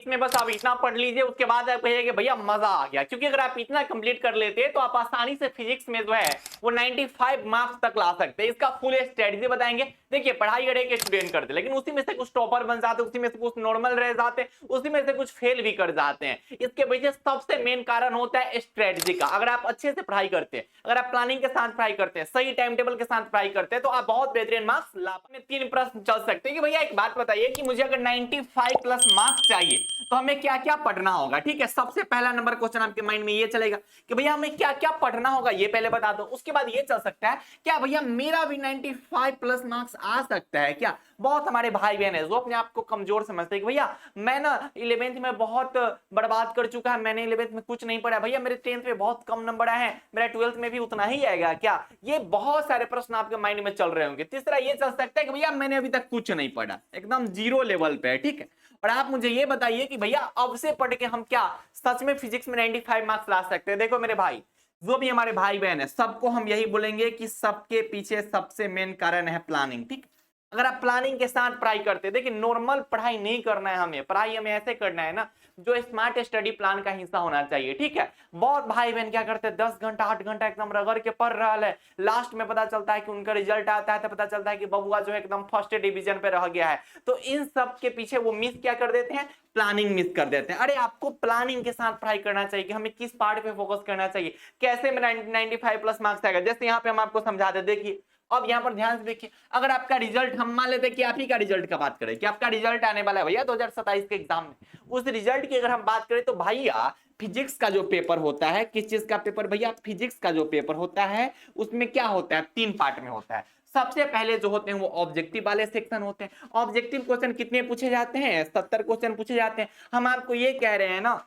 इसमें बस आप इतना पढ़ लीजिए, उसके बाद आप कहिए भैया मजा आ गया, क्योंकि अगर आप इतना कंप्लीट कर लेते तो आप आसानी से फिजिक्स में जो है वो 95 मार्क्स तक ला सकते हैं। इसका फुल स्ट्रेटजी बताएंगे। देखिए पढ़ाई हर एक स्टूडेंट करते, लेकिन उसी में से कुछ टॉपर बन जाते, उसी में से कुछ नॉर्मल रह जाते, उसी में से कुछ फेल भी कर जाते हैं। इसके पीछे सबसे मेन कारण होता है स्ट्रेटजी का। अगर आप अच्छे से पढ़ाई करते हैं, अगर आप प्लानिंग के साथ पढ़ाई करते हैं, सही टाइम टेबल के साथ पढ़ाई करते हैं, तो आप बहुत बेहतरीन मार्क्स ला। 3 प्रश्न चल सकते हैं कि भैया एक बात बताइए कि मुझे अगर 95 प्लस मार्क्स चाहिए तो हमें क्या क्या पढ़ना होगा। ठीक है, सबसे पहला नंबर क्वेश्चन आपके माइंड में ये चलेगा कि भैया हमें क्या क्या पढ़ना होगा, ये पहले बता दो। उसके बाद ये चल सकता है क्या भैया मेरा भी 95 प्लस मार्क्स आ सकता है क्या। बहुत हमारे भाई बहन है जो अपने आप को कमजोर समझते हैं कि भैया मैं ना 11th में बहुत बर्बाद कर चुका है, मैंने 11th में कुछ नहीं पढ़ा, भैया मेरे 10th में बहुत कम नंबर आए हैं, मेरा 12th में भी उतना ही आएगा क्या। ये बहुत सारे प्रश्न आपके माइंड में चल रहे होंगे। तीसरा ये चल सकता है कि भैया मैंने अभी तक कुछ नहीं पढ़ा, एकदम जीरो लेवल पे है। ठीक है, और आप मुझे ये बताइए कि भैया अब से पढ़ के हम क्या सच में फिजिक्स में 95 मार्क्स ला सकते हैं। देखो मेरे भाई, जो भी हमारे भाई बहन है, सबको हम यही बोलेंगे कि सबके पीछे सबसे मेन कारण है प्लानिंग। ठीक, अगर आप प्लानिंग के साथ पढ़ाई करते हैं, देखिए नॉर्मल पढ़ाई नहीं करना है हमें, पढ़ाई हमें ऐसे करना है ना जो स्मार्ट स्टडी प्लान का हिस्सा होना चाहिए। ठीक है, बहुत भाई बहन क्या करते हैं 10 घंटा 8 घंटा एकदम रगड़ के पढ़ रहा है, लास्ट में पता चलता है कि उनका रिजल्ट आता है तो पता चलता है कि बबुआ जो है एकदम फर्स्ट डिवीजन पे रह गया है। तो इन सब के पीछे वो मिस क्या कर देते हैं, प्लानिंग मिस कर देते हैं। अरे आपको प्लानिंग के साथ पढ़ाई करना चाहिए कि हमें किस पार्ट पे फोकस करना चाहिए, कैसे में 95 प्लस मार्क्स आएगा। जैसे यहाँ पे हम आपको समझाते, देखिए अब यहाँ पर ध्यान से देखिए, अगर आपका रिजल्ट, हम मान लेते हैं कि आप ही का रिजल्ट का बात करें कि आपका रिजल्ट आने वाला है भैया 2027 के एग्जाम में, उस रिजल्ट की अगर हम बात करें तो भैया फिजिक्स का जो पेपर होता है, किस चीज का पेपर भैया, फिजिक्स का जो पेपर होता है उसमें क्या होता है, 3 पार्ट में होता है। सबसे पहले जो होते हैं वो ऑब्जेक्टिव वाले सेक्शन होते हैं। ऑब्जेक्टिव क्वेश्चन कितने पूछे जाते हैं, 70 क्वेश्चन पूछे जाते हैं। हम आपको ये कह रहे हैं ना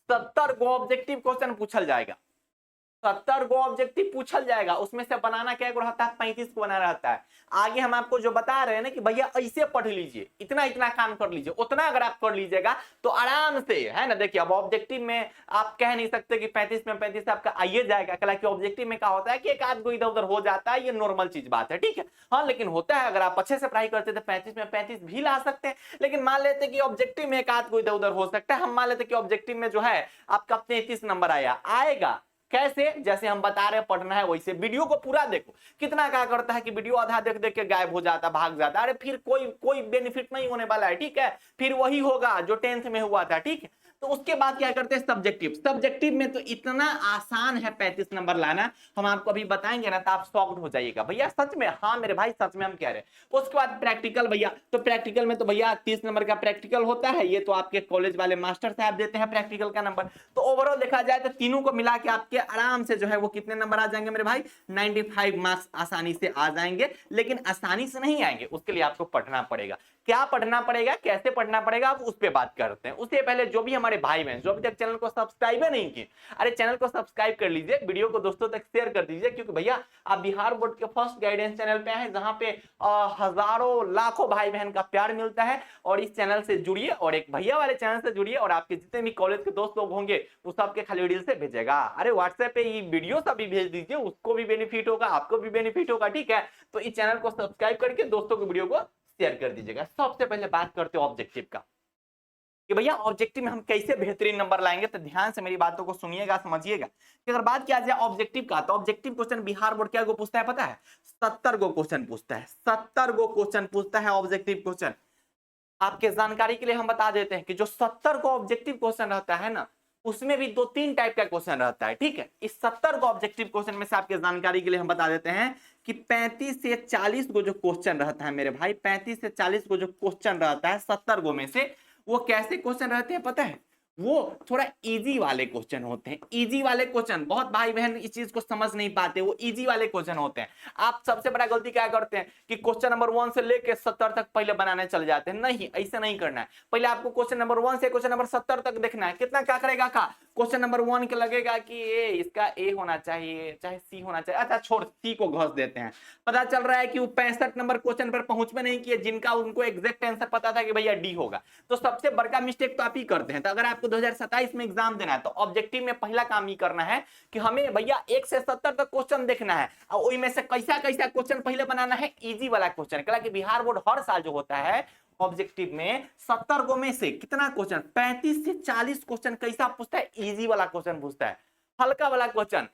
70 को ऑब्जेक्टिव क्वेश्चन पूछल जाएगा, 70 को ऑब्जेक्टिव पूछल जाएगा, उसमें से बनाना क्या रहता है, 35 को बनाना रहता है। आगे हम आपको जो बता रहे हैं ना कि भैया ऐसे पढ़ लीजिए, इतना इतना काम कर लीजिए, उतना अगर आप कर लीजिएगा तो आराम से है ना। देखिए अब ऑब्जेक्टिव में आप कह नहीं सकते कि 35 में 35 आपका आइए जाएगा, हालांकि ऑब्जेक्टिव में क्या होता है कि एक आध को इधर उधर हो जाता है, ये नॉर्मल चीज बात है। ठीक है, हाँ लेकिन होता है अगर आप अच्छे से पढ़ाई करते तो 35 में 35 भी ला सकते हैं। लेकिन मान लेते कि ऑब्जेक्टिव में एक आध को इधर उधर हो सकता है, हम मान लेते कि ऑब्जेक्टिव में जो है आपका 33 नंबर आएगा। कैसे, जैसे हम बता रहे हैं पढ़ना है वैसे। वीडियो को पूरा देखो, कितना क्या करता है कि वीडियो आधा देख देख के गायब हो जाता, भाग जाता, अरे फिर कोई कोई बेनिफिट नहीं होने वाला है। ठीक है, फिर वही होगा जो 10th में हुआ था। ठीक है, तो उसके बाद क्या करते हैं सब्जेक्टिव। सब्जेक्टिव में तो इतना आसान है 35 नंबर लाना, हम आपको अभी बताएंगे ना तो आप शॉक्ड हो जाइएगा भैया सच में। हाँ मेरे भाई सच में हम कह रहे हैं। उसके बाद प्रैक्टिकल भैया, तो प्रैक्टिकल में तो भैया 30 नंबर का प्रैक्टिकल होता है, ये तो आपके कॉलेज वाले मास्टर साहब देते हैं प्रैक्टिकल का नंबर। तो ओवरऑल देखा जाए तो तीनों को मिला के आपके आराम से जो है वो कितने नंबर आ जाएंगे मेरे भाई, 95 मार्क्स आसानी से आ जाएंगे। लेकिन आसानी से नहीं आएंगे, उसके लिए आपको पढ़ना पड़ेगा। क्या पढ़ना पड़ेगा, कैसे पढ़ना पड़ेगा, आप उस पर बात करते हैं। उससे पहले जो भी हमारे भाई बहन जो अभी तक चैनल को सब्सक्राइब नहीं किए, अरे चैनल को सब्सक्राइब कर लीजिए, वीडियो को दोस्तों तक शेयर कर दीजिए, क्योंकि भैया आप बिहार बोर्ड के फर्स्ट गाइडेंस चैनल पे हैं जहां पे हजारों लाखों भाई बहन का प्यार मिलता है। और इस चैनल से जुड़िए और एक भैया वाले चैनल से जुड़िए, और आपके जितने भी कॉलेज के दोस्त लोग होंगे वो सबके खाली रील से भेजेगा, अरे व्हाट्सएप पे ये वीडियो सभी भेज दीजिए, उसको भी बेनिफिट होगा, आपको भी बेनिफिट होगा। ठीक है, तो इस चैनल को सब्सक्राइब करके दोस्तों को वीडियो को शेयर कर दीजिएगा। सबसे पहले बात करते हैं ऑब्जेक्टिव का कि भैया ऑब्जेक्टिव में हम कैसे बेहतरीन नंबर लाएंगे। तो ध्यान से मेरी बातों को सुनिएगा, समझिएगा कि अगर बात किया जाए ऑब्जेक्टिव का, तो ऑब्जेक्टिव क्वेश्चन बिहार बोर्ड क्या को पूछता है पता है, 70 गो क्वेश्चन पूछता है, 70 गो क्वेश्चन पूछता है ऑब्जेक्टिव क्वेश्चन। आपके जानकारी के लिए हम बता देते हैं कि जो 70 को ऑब्जेक्टिव क्वेश्चन रहता है ना, उसमें भी 2-3 टाइप का क्वेश्चन रहता है। ठीक है, इस 70 को ऑब्जेक्टिव क्वेश्चन में से आपके जानकारी के लिए हम बता देते हैं कि 35 से 40 को जो क्वेश्चन रहता है मेरे भाई, 35 से 40 को जो क्वेश्चन रहता है 70 गो में से, वो कैसे क्वेश्चन रहते हैं पता है, वो थोड़ा इजी वाले क्वेश्चन होते हैं। इजी वाले क्वेश्चन, बहुत भाई बहन इस चीज को समझ नहीं पाते, वो इजी वाले क्वेश्चन होते हैं। आप सबसे बड़ा गलती क्या करते हैं कि क्वेश्चन नंबर 1 से लेके 70 तक पहले बनाने चले जाते हैं। नहीं, ऐसे नहीं करना है। पहले आपको क्वेश्चन नंबर 1 से क्वेश्चन नंबर 70 तक देखना है। कितना क्या करेगा का, क्वेश्चन नंबर 1 के लगेगा कि इसका ए होना चाहिए, चाहे सी होना चाहिए, अच्छा छोड़ सी को घस देते हैं। पता चल रहा है कि वो 65 नंबर क्वेश्चन पर पहुंच में नहीं किए, जिनका उनको एग्जैक्ट आंसर पता था कि भैया डी होगा। तो सबसे बड़का मिस्टेक तो आप ही करते हैं। तो अगर आपको 2027 में एग्जाम देना है तो ऑब्जेक्टिव में पहला काम ही करना है कि हमें भैया 1 से 70 तक क्वेश्चन देखना है, और में से कैसा कैसा क्वेश्चन पहले बनाना है, इजी वाला क्वेश्चन। कि बिहार बोर्ड हर साल जो होता है ऑब्जेक्टिव में 70 गो में से कितना क्वेश्चन, 35 से 40 क्वेश्चन कैसा पूछता है, इजी वाला क्वेश्चन पूछता है, हल्का वाला क्वेश्चन।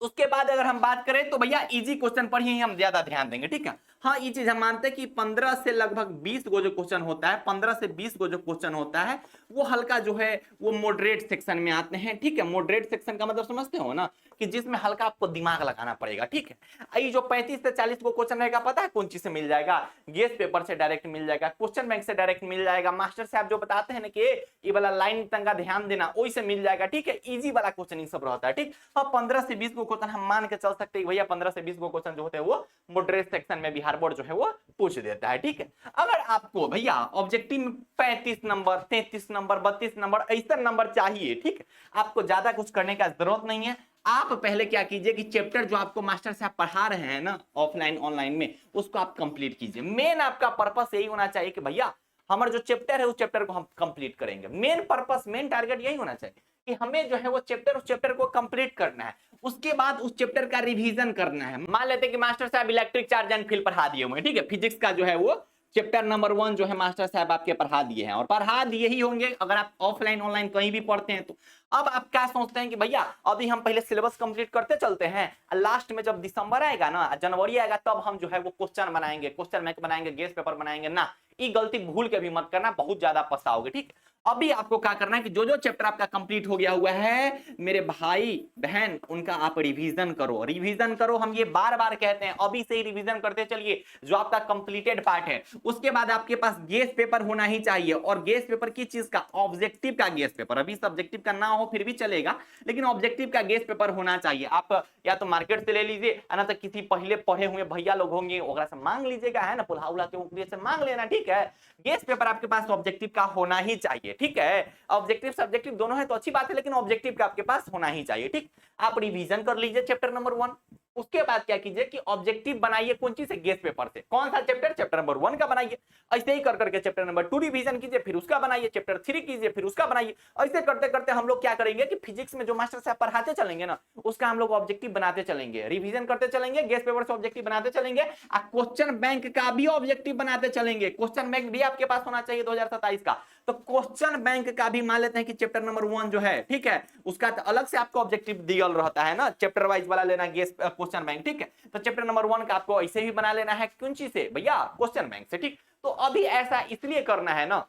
उसके बाद अगर हम बात करें तो भैया इजी क्वेश्चन पर ही हम ज्यादा ध्यान देंगे, ठीक है। हाँ ये चीज हम मानते हैं कि 15 से लगभग 20 गो जो क्वेश्चन होता है, 15 से 20 गो जो क्वेश्चन होता है वो हल्का जो है वो मॉडरेट सेक्शन में आते हैं, ठीक है। मॉडरेट सेक्शन का मतलब समझते हो ना, कि जिसमें हल्का आपको दिमाग लगाना पड़ेगा, ठीक है। ये जो 35 से 40 गो क्वेश्चन रहेगा, पता है कौन चीज से मिल जाएगा, गेस पेपर से डायरेक्ट मिल जाएगा, क्वेश्चन बैंक से डायरेक्ट मिल जाएगा, मास्टर साहब जो बताते हैं ना कि ये वाला लाइन तंगा ध्यान देना, वही से मिल जाएगा, ठीक है। इजी वाला क्वेश्चन सब रहता है, ठीक। और 15 से 20 गो क्वेश्चन हम मान के चल सकते हैं भैया 15 से 20 गो क्वेश्चन जो होते हैं वो मॉडरेट सेक्शन में बिहार बोर्ड जो है वो पूछ देता है, ठीक है। अगर आपको भैया ऑब्जेक्टिव में 35 नंबर, 33 नंबर, 32 नंबर ऐसा नंबर चाहिए, ठीक है, आपको ज्यादा कुछ करने का जरूरत नहीं है। आप पहले क्या कीजिए कि चैप्टर जो आपको मास्टर साहब पढ़ा रहे हैं ना ऑफलाइन ऑनलाइन में, उसको आप कंप्लीट कीजिए। मेन आपका पर्पस यही होना चाहिए कि भैया हमारा जो चैप्टर है उस चैप्टर को हम कंप्लीट करेंगे। मेन पर्पस, मेन टारगेट यही होना चाहिए कि हमें जो है वो चैप्टर, उस चैप्टर को कंप्लीट करना है, उसके बाद उस चैप्टर का रिवीजन करना है। मान लेते हैं कि मास्टर साहब इलेक्ट्रिक चार्ज एंड फील्ड पढ़ा दिए हुए, ठीक है, फिजिक्स का जो है वो चैप्टर नंबर 1 जो है मास्टर साहब आपके पढ़ा दिए हैं, और पढ़ा दिए ही होंगे अगर आप ऑफलाइन ऑनलाइन कहीं भी पढ़ते हैं तो। अब आप क्या सोचते हैं कि भैया अभी हम पहले सिलेबस कंप्लीट करते चलते हैं, लास्ट में जब दिसंबर आएगा ना, जनवरी आएगा, तब हम जो है वो क्वेश्चन बनाएंगे, क्वेश्चन बैंक बनाएंगे, गेस पेपर बनाएंगे ना। ये गलती भूल के भी मत करना, बहुत ज्यादा पछताओगे, ठीक। अभी आपको क्या करना है कि जो जो चैप्टर आपका कंप्लीट हो गया हुआ है मेरे भाई बहन, उनका आप रिवीजन करो, रिवीजन करो। हम ये बार बार कहते हैं, अभी से ही रिवीजन करते चलिए जो आपका कंप्लीटेड पार्ट है। उसके बाद आपके पास गेस पेपर होना ही चाहिए, और गेस पेपर की चीज का, ऑब्जेक्टिव का गेस पेपर, अभी सब्जेक्टिव का ना हो फिर भी चलेगा, लेकिन ऑब्जेक्टिव का गेस पेपर होना चाहिए। आप या तो मार्केट से ले लीजिए, ना तो किसी पहले पढ़े हुए भैया लोग होंगे वगैरह से मांग लीजिएगा, है ना, पुल्हा के उंगली से मांग लेना, ठीक है। गेस पेपर आपके पास ऑब्जेक्टिव का होना ही चाहिए, ठीक है। ऑब्जेक्टिव सब्जेक्टिव दोनों है तो अच्छी बात है, लेकिन ऑब्जेक्टिव का आपके पास होना ही चाहिए, ठीक। आप रिवीजन कर लीजिए चैप्टर नंबर 1। उसके बाद क्या कीजिए कि ऑब्जेक्टिव बनाइए कौन चीज से, गेस पेपर से। कौन सा चैप्टर, चैप्टर नंबर 1 का बनाइए। ऐसे ही कर करके चैप्टर नंबर 2 रिवीजन कीजिए, फिर उसका बनाइए, चैप्टर 3 कीजिए, फिर उसका बनाइए। ऐसे करते करते हम लोग क्या करेंगे कि फिजिक्स में जो मास्टर साहब पढ़ाते चलेंगे ना, उसका हम लोग ऑब्जेक्टिव बनाते चलेंगे, रिवीजन करते चलेंगे, गेस पेपर से ऑब्जेक्टिव बनाते चलेंगे, और क्वेश्चन बैंक का भी ऑब्जेक्टिव बनाते चलेंगे। क्वेश्चन बैंक भी आपके पास होना चाहिए 2027 का। तो क्वेश्चन बैंक का भी मान लेते हैं कि चैप्टर नंबर 1 जो है, ठीक है, उसका तो अलग से आपको ऑब्जेक्टिव दिया रहता है ना, चैप्टर वाइज वाला लेना गेस क्वेश्चन बैंक, ठीक है। तो चैप्टर नंबर 1 का आपको ऐसे ही बना लेना है, कौन चीज से भैया, क्वेश्चन बैंक से, ठीक। तो अभी ऐसा इसलिए करना है ना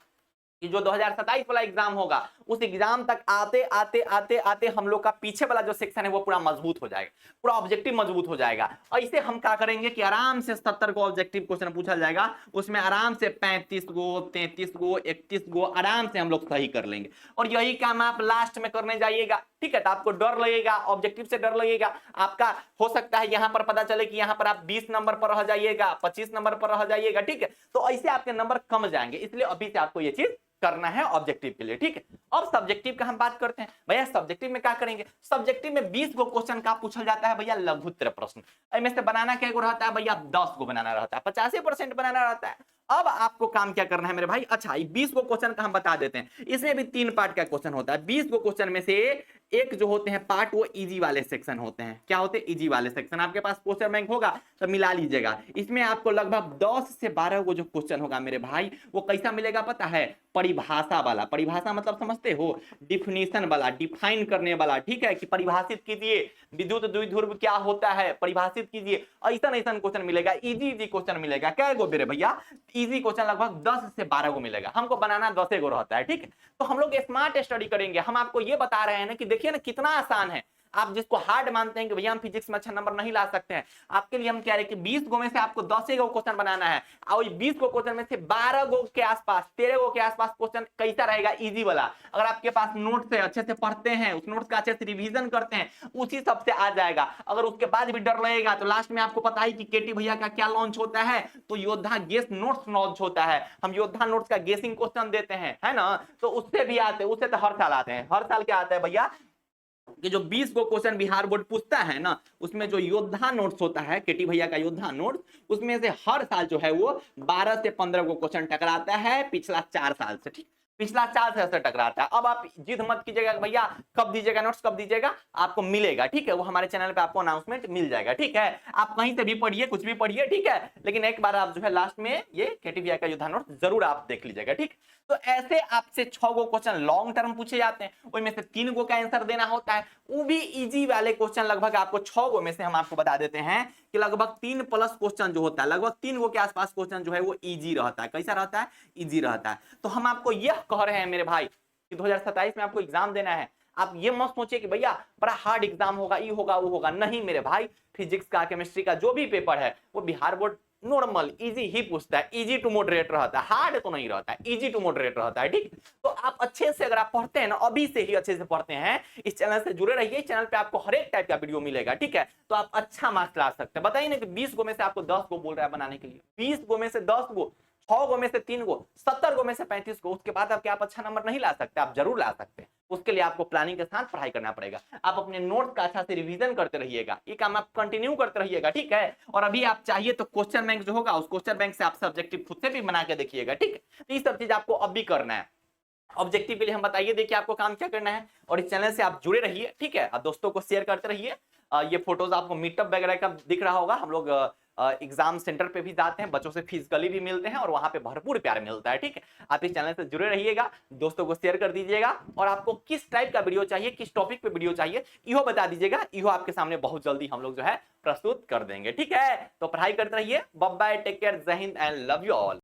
कि जो 2027 वाला एग्जाम होगा उस एग्जाम तक आते आते आते आते हम लोग का पीछे वाला जो सेक्शन है वो पूरा मजबूत हो जाएगा, पूरा ऑब्जेक्टिव मजबूत हो जाएगा। ऐसे हम क्या करेंगे कि आराम से 70 को ऑब्जेक्टिव क्वेश्चन पूछा जाएगा, उसमें आराम से 35 गो, 33 गो, 31 गो आराम से हम लोग सही कर लेंगे। और यही काम आप लास्ट में करने जाइएगा, ठीक है। तो आपको डर लगेगा, ऑब्जेक्टिव से डर लगेगा, आपका हो सकता है यहाँ पर पता चले कि यहाँ पर आप 20 नंबर पर रह जाइएगा, 25 नंबर पर रह जाइएगा, ठीक है। तो ऐसे आपके नंबर कम जाएंगे, इसलिए अभी से आपको ये चीज करना है ऑब्जेक्टिव के लिए, ठीक है। अब सब्जेक्टिव का हम बात करते हैं। भैया सब्जेक्टिव में क्या करेंगे, सब्जेक्टिव में 20 गो क्वेश्चन का पूछा जाता है भैया, लघुत्तर प्रश्न। इनमें से बनाना क्या गो रहता है भैया, 10 गो बनाना रहता है, 85% बनाना रहता है। अब आपको काम क्या करना है मेरे भाई, अच्छा 20 गो क्वेश्चन का हम बता देते हैं। इसमें भी 3 पार्ट का क्वेश्चन होता है। 20 गो क्वेश्चन में से एक जो होते हैं पार्ट वो इजी वाले सेक्शन होते हैं। क्या होते हैं, इजी वाले सेक्शन। आपके पास क्वेश्चन बैंक होगा तो मिला लीजिएगा, इसमें आपको लगभग 10 से 12 गो जो क्वेश्चन होगा मेरे भाई, वो कैसा मिलेगा पता है, परिभाषा वाला। परिभाषा मतलब समझते हो, डिफिनीशन वाला, डिफाइन करने वाला, ठीक है, कि परिभाषित कीजिए विद्युत द्विध्रुव क्या होता है, परिभाषित कीजिए। ऐसा ऐसा क्वेश्चन मिलेगा, इजी क्वेश्चन मिलेगा। क्या गो मेरे भैया, इजी क्वेश्चन लगभग 10 से 12 गो मिलेगा, हमको बनाना 10 गो रहता है, ठीक है। तो हम लोग स्मार्ट स्टडी करेंगे। हम आपको ये बता रहे हैं ना कि देखिए ना कितना आसान है। आप जिसको हार्ड मानते हैं कि भैया हम फिजिक्स में अच्छा नंबर नहीं ला सकते हैं, आपके लिए हम कह रहे हैं कि 20 गो में से आपको 10 गो क्वेश्चन बनाना है, और 20 गो क्वेश्चन में से 12 गो के आसपास, 13 गो के आसपास क्वेश्चन कैसा रहेगा, इजी वाला। अगर आपके पास नोट से अच्छे से पढ़ते हैं, उस नोट का अच्छे से रिवीजन करते हैं, उसी सबसे आ जाएगा। अगर उसके बाद भी डर लगेगा तो लास्ट में आपको पता ही कि केटी भैया का क्या लॉन्च होता है, तो योद्धा गेस नोट्स लॉन्च होता है। हम योद्धा नोट्स का गेसिंग क्वेश्चन देते हैं, है ना, तो उससे भी आते हैं, उससे तो हर साल आते हैं। हर साल क्या आता है भैया कि जो 20 गो क्वेश्चन बिहार बोर्ड पूछता है ना, उसमें जो योद्धा नोट्स होता है, केटी भैया का योद्धा नोट्स, उसमें से हर साल जो है वो 12 से 15 गो क्वेश्चन टकराता है पिछला 4 साल से, ठीक। पिछला 4 से टकराता है। अब आप जिद मत कीजिएगा भैया कब दीजिएगा नोट्स, कब दीजिएगा, आपको मिलेगा, ठीक है, वो हमारे चैनल पे आपको अनाउंसमेंट मिल जाएगा, ठीक है। आप कहीं से भी पढ़िए, कुछ भी पढ़िए, ठीक है, लेकिन एक बार आप जो है लास्ट में ये KTVI का योद्धा नोट्स जरूर आप देख लीजिएगा, ठीक। तो ऐसे आपसे 6 गो क्वेश्चन लॉन्ग टर्म पूछे जाते हैं, उसमें से 3 गो का आंसर देना होता है, वो भी इजी वाले क्वेश्चन। लगभग आपको 6 गो में से हम आपको बता देते हैं कि लगभग 3 प्लस क्वेश्चन जो होता है, लगभग 3 गो के आसपास क्वेश्चन जो है वो इजी रहता है। कैसा रहता है? इजी रहता है। तो हम आपको यह कह रहे हैं मेरे भाई कि 2027 में आपको एग्जाम देना है। आप ये मत सोचिए कि भैया बड़ा हार्ड एग्जाम होगा, ये होगा वो होगा, नहीं मेरे भाई। फिजिक्स का, केमिस्ट्री का जो भी पेपर है वो बिहार बोर्ड नॉर्मल इजी ही पूछता है, इजी टू मॉडरेट रहता है, हार्ड तो नहीं रहता है, इजी टू मॉडरेट रहता है, ठीक। तो आप अच्छे से अगर आप पढ़ते हैं ना, अभी से ही अच्छे से पढ़ते हैं, इस चैनल से जुड़े रहिए, इस चैनल पे आपको हर एक टाइप का वीडियो मिलेगा, ठीक है। तो आप अच्छा मार्क्स ला सकते हैं। बताइए ना कि 20 गो में से आपको 10 गो बोल रहा है बनाने के लिए, 20 गो में से 10 गो, 6 गो में से 3 गो, 70 गो में से 35 गो, उसके बाद आप क्या आप अच्छा नंबर नहीं ला सकते? आप जरूर ला सकते हैं। उसके लिए आपको प्लानिंग के साथ पढ़ाई करना पड़ेगा। आप अपने नोट्स का अच्छा से रिवीजन करते रहिएगा, ये काम आप कंटिन्यू करते रहिएगा, ठीक है। और अभी आप चाहिए तो क्वेश्चन बैंक जो होगा उस क्वेश्चन बैंक से आप सब्जेक्टिव खुद से भी बना के देखिएगा, ठीक है। तो ये सब चीज आपको अब भी करना है। ऑब्जेक्टिव के लिए हम बताइए, देखिए आपको काम क्या करना है, और इस चैनल से आप जुड़े रहिए, ठीक है। और दोस्तों को शेयर करते रहिए। ये फोटोज आपको मीटअप वगैरह का दिख रहा होगा, हम लोग एग्जाम सेंटर पे भी जाते हैं, बच्चों से फिजिकली भी मिलते हैं और वहां पे भरपूर प्यार मिलता है, ठीक है। आप इस चैनल से जुड़े रहिएगा, दोस्तों को शेयर कर दीजिएगा, और आपको किस टाइप का वीडियो चाहिए, किस टॉपिक पे वीडियो चाहिए, इहो बता दीजिएगा। इहो आपके सामने बहुत जल्दी हम लोग जो है प्रस्तुत कर देंगे, ठीक है। तो पढ़ाई करते रहिए। बाय बाय, टेक केयर, जय Hind and love you all.